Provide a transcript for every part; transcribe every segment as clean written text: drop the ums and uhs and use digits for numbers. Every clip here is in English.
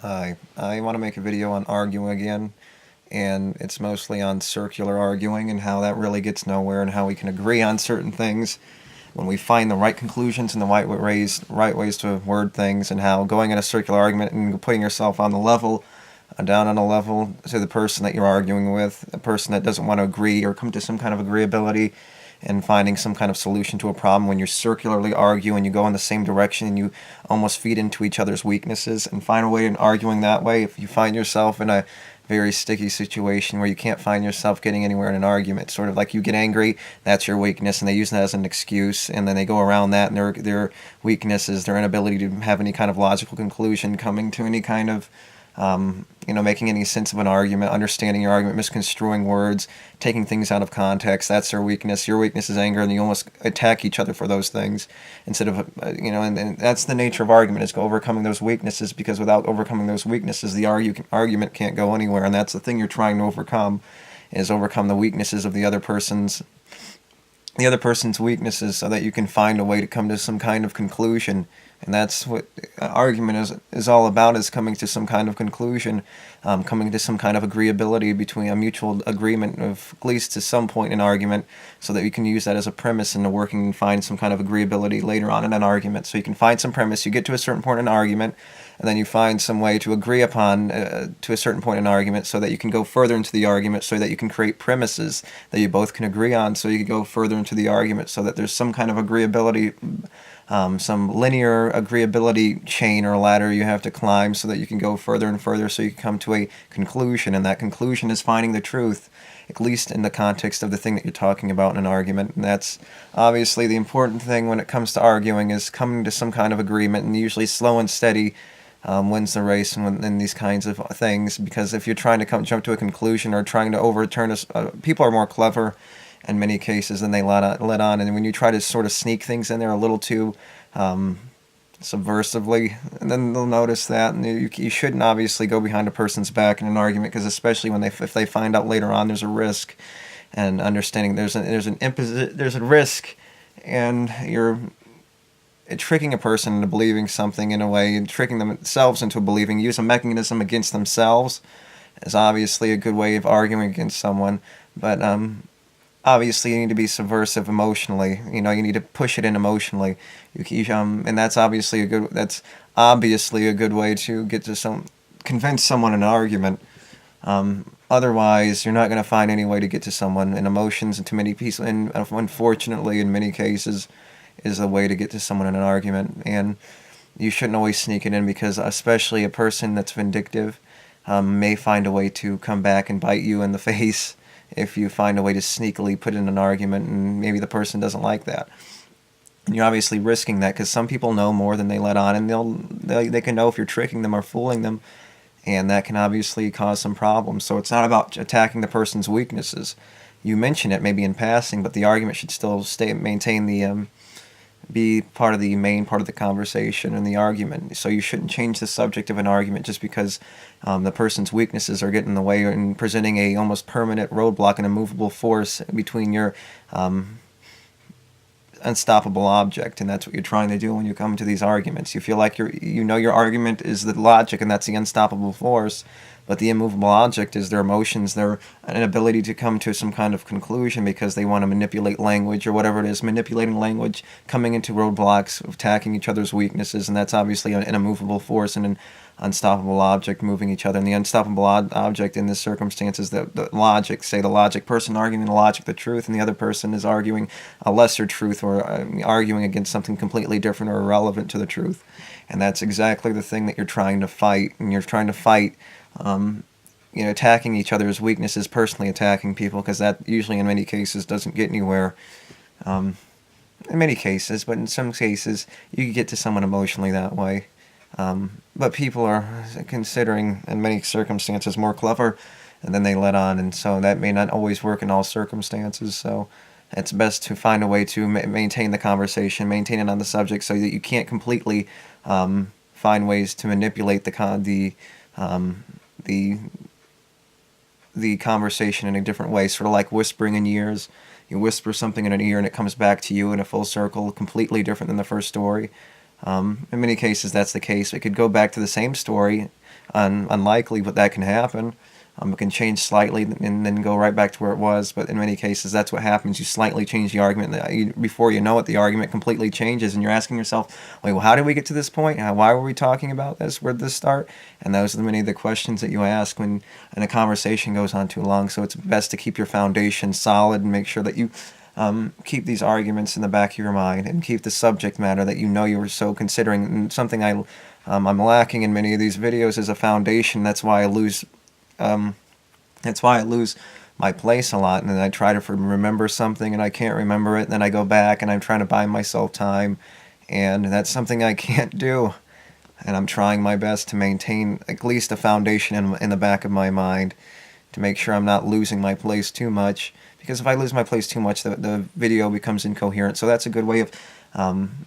Hi, I want to make a video on arguing again, and it's mostly on circular arguing and how that really gets nowhere and how we can agree on certain things when we find the right conclusions and the right ways to word things, and how going in a circular argument and putting yourself on the level, down on a level to the person that you're arguing with, a person that doesn't want to agree or come to some kind of agreeability, and finding some kind of solution to a problem when you circularly argue and you go in the same direction and you almost feed into each other's weaknesses and find a way in arguing that way. If you find yourself in a very sticky situation where you can't find yourself getting anywhere in an argument, sort of like you get angry, that's your weakness, and they use that as an excuse, and then they go around that, and their weakness is their inability to have any kind of logical conclusion, coming to any kind of making any sense of an argument, understanding your argument, misconstruing words, taking things out of context. That's their weakness. Your weakness is anger, and you almost attack each other for those things instead of, and that's the nature of argument, is overcoming those weaknesses, because without overcoming those weaknesses, the argument can't go anywhere, and that's the thing you're trying to overcome, is overcome the weaknesses of the other person's weaknesses, so that you can find a way to come to some kind of conclusion. And that's what argument is all about, is coming to some kind of conclusion, coming to some kind of agreeability, between a mutual agreement of at least to some point in argument, so that you can use that as a premise into working and find some kind of agreeability later on in an argument. So you can find some premise, you get to a certain point in an argument, and then you find some way to agree upon to a certain point in an argument, so that you can go further into the argument, so that you can create premises that you both can agree on, so you can go further into the argument, so that there's some kind of agreeability, some linear agreeability chain or ladder you have to climb, so that you can go further and further, so you can come to a conclusion, and that conclusion is finding the truth, at least in the context of the thing that you're talking about in an argument. And that's obviously the important thing when it comes to arguing, is coming to some kind of agreement, and usually slow and steady wins the race in these kinds of things. Because if you're trying to jump to a conclusion or trying to overturn people are more clever in many cases than they let on, and when you try to sort of sneak things in there a little too subversively, and then they'll notice that, and you shouldn't obviously go behind a person's back in an argument, because especially if they find out later on, there's a risk, and understanding there's a risk, and you're tricking a person into believing something in a way, and tricking themselves into believing, use a mechanism against themselves, is obviously a good way of arguing against someone. But obviously you need to be subversive emotionally. You need to push it in emotionally. And that's obviously a good way to get to convince someone in an argument. Otherwise, you're not going to find any way to get to someone. And emotions, and too many people, and unfortunately, in many cases, is the way to get to someone in an argument. And you shouldn't always sneak it in, because especially a person that's vindictive may find a way to come back and bite you in the face if you find a way to sneakily put in an argument, and maybe the person doesn't like that. And you're obviously risking that, because some people know more than they let on, and they can know if you're tricking them or fooling them, and that can obviously cause some problems. So it's not about attacking the person's weaknesses. You mention it maybe in passing, but the argument should still maintain the be part of the main part of the conversation and the argument. So you shouldn't change the subject of an argument just because the person's weaknesses are getting in the way, and presenting a almost permanent roadblock and immovable force between your unstoppable object. And that's what you're trying to do when you come to these arguments. You feel like your argument is the logic, and that's the unstoppable force, but the immovable object is their emotions, their inability to come to some kind of conclusion, because they want to manipulate language or whatever it is, manipulating language, coming into roadblocks, attacking each other's weaknesses. And that's obviously an immovable force and an unstoppable object moving each other. And the unstoppable object in this circumstance is the logic, say the logic person arguing the logic, the truth, and the other person is arguing a lesser truth, or arguing against something completely different or irrelevant to the truth. And that's exactly the thing that you're trying to fight. And you're trying to fight attacking each other's weaknesses, personally attacking people, because that usually in many cases doesn't get anywhere. In many cases, but in some cases you can get to someone emotionally that way. But people are, considering in many circumstances, more clever than they let on, and so that may not always work in all circumstances. So it's best to find a way to maintain the conversation, maintain it on the subject, so that you can't completely find ways to manipulate the conversation in a different way, sort of like whispering in ears. You whisper something in an ear and it comes back to you in a full circle, completely different than the first story. In many cases that's the case. It could go back to the same story, unlikely, but that can happen. It can change slightly and then go right back to where it was, but in many cases that's what happens. You slightly change the argument. Before you know it, the argument completely changes, and you're asking yourself, wait, well, how did we get to this point? Why were we talking about this? Where did this start? And those are many of the questions that you ask when a conversation goes on too long. So it's best to keep your foundation solid and make sure that you keep these arguments in the back of your mind and keep the subject matter that you know you were so considering. And something I'm lacking in many of these videos is a foundation. That's why I lose my place a lot, and then I try to remember something and I can't remember it, and then I go back and I'm trying to buy myself time, and that's something I can't do. And I'm trying my best to maintain at least a foundation in the back of my mind to make sure I'm not losing my place too much, because if I lose my place too much, the video becomes incoherent. So that's a good way of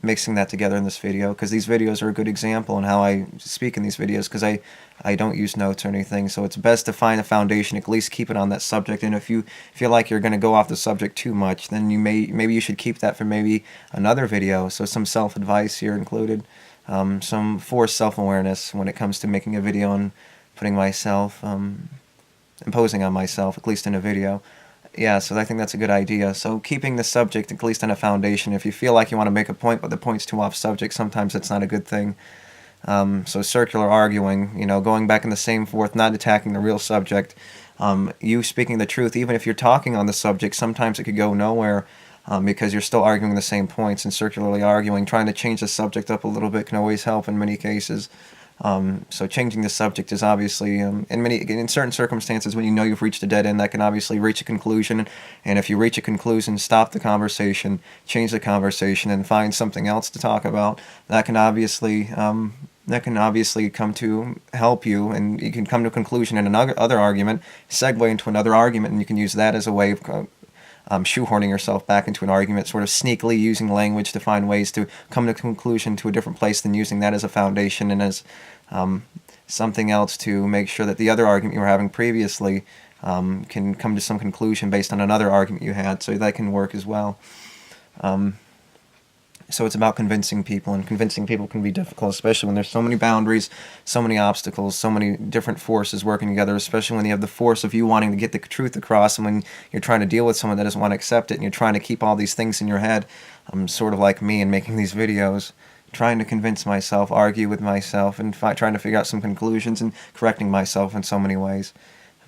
mixing that together in this video, because these videos are a good example on how I speak in these videos, because I don't use notes or anything. So it's best to find a foundation, at least keep it on that subject. And if you feel like you're going to go off the subject too much, then maybe you should keep that for maybe another video. So some self-advice here included, some forced self-awareness when it comes to making a video and putting myself, imposing on myself, at least in a video. Yeah, so I think that's a good idea. So keeping the subject at least on a foundation. If you feel like you want to make a point, but the point's too off subject, sometimes it's not a good thing. So circular arguing, going back in the same forth, not attacking the real subject. You speaking the truth, even if you're talking on the subject, sometimes it could go nowhere because you're still arguing the same points. And circularly arguing, trying to change the subject up a little bit can always help in many cases. So changing the subject is obviously, in certain circumstances when you know you've reached a dead end, that can obviously reach a conclusion. And if you reach a conclusion, stop the conversation, change the conversation, and find something else to talk about. That can obviously come to help you, and you can come to a conclusion in another argument, segue into another argument, and you can use that as a way of shoehorning yourself back into an argument, sort of sneakily using language to find ways to come to a conclusion to a different place, than using that as a foundation and as something else to make sure that the other argument you were having previously can come to some conclusion based on another argument you had. So that can work as well. So it's about convincing people, and convincing people can be difficult, especially when there's so many boundaries, so many obstacles, so many different forces working together, especially when you have the force of you wanting to get the truth across, and when you're trying to deal with someone that doesn't want to accept it, and you're trying to keep all these things in your head. Sort of like me in making these videos, trying to convince myself, argue with myself, and trying to figure out some conclusions and correcting myself in so many ways.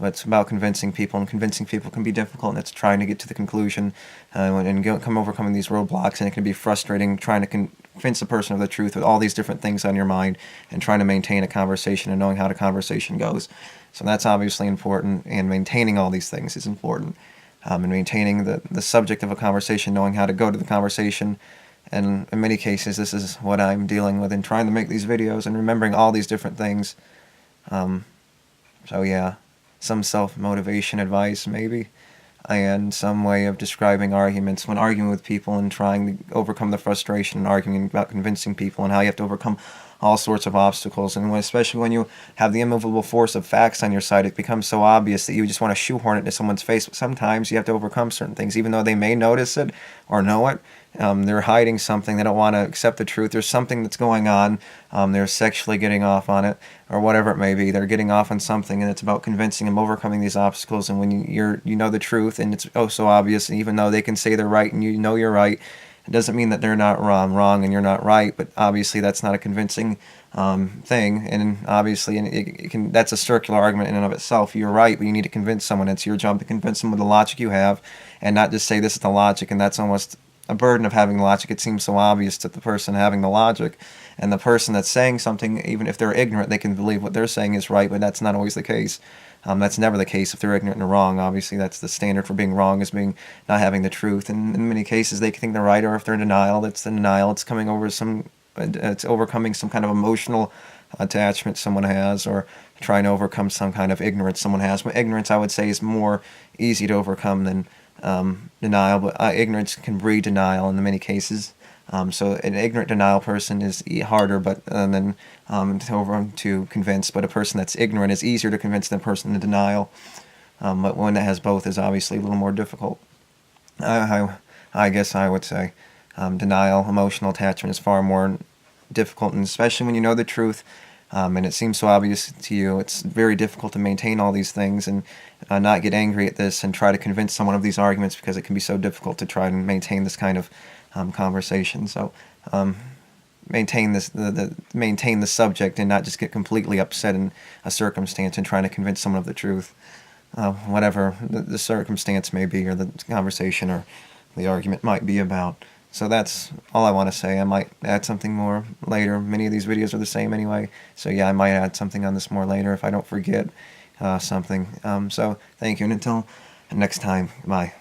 But it's about convincing people, and convincing people can be difficult, and it's trying to get to the conclusion and overcoming these roadblocks, and it can be frustrating trying to convince a person of the truth with all these different things on your mind and trying to maintain a conversation and knowing how the conversation goes. So that's obviously important, and maintaining all these things is important, and maintaining the subject of a conversation, knowing how to go to the conversation. And in many cases, this is what I'm dealing with in trying to make these videos and remembering all these different things. So yeah. Some self-motivation advice, maybe, and some way of describing arguments when arguing with people and trying to overcome the frustration and arguing about convincing people, and how you have to overcome all sorts of obstacles. And especially when you have the immovable force of facts on your side, it becomes so obvious that you just want to shoehorn it into someone's face. But sometimes you have to overcome certain things, even though they may notice it or know it. They're hiding something. They don't want to accept the truth. There's something that's going on. They're sexually getting off on it, or whatever it may be. They're getting off on something, and it's about convincing them, overcoming these obstacles. And when you know the truth, and it's so obvious, and even though they can say they're right and you know you're right, it doesn't mean that they're not wrong and you're not right. But obviously that's not a convincing thing, and obviously that's a circular argument in and of itself. You're right, but you need to convince someone. It's your job to convince them with the logic you have, and not just say this is the logic. And that's almost a burden of having logic. It seems so obvious to the person having the logic, and the person that's saying something, even if they're ignorant, they can believe what they're saying is right, but that's not always the case. That's never the case if they're ignorant and wrong. Obviously, that's the standard for being wrong, is not having the truth. And in many cases, they think they're right, or if they're in denial, that's the denial. It's it's overcoming some kind of emotional attachment someone has, or trying to overcome some kind of ignorance someone has. But ignorance, I would say, is more easy to overcome than denial, but ignorance can breed denial in many cases. So an ignorant denial person is harder, but than to convince. But a person that's ignorant is easier to convince than a person in denial. But one that has both is obviously a little more difficult. I guess I would say denial, emotional attachment is far more difficult, and especially when you know the truth, and it seems so obvious to you. It's very difficult to maintain all these things and not get angry at this and try to convince someone of these arguments, because it can be so difficult to try and maintain this kind of conversation. So maintain maintain the subject and not just get completely upset in a circumstance and trying to convince someone of the truth, whatever the circumstance may be, or the conversation or the argument might be about. So that's all I want to say. I might add something more later. Many of these videos are the same anyway, so yeah, I might add something on this more later if I don't forget something. So thank you, and until next time, bye.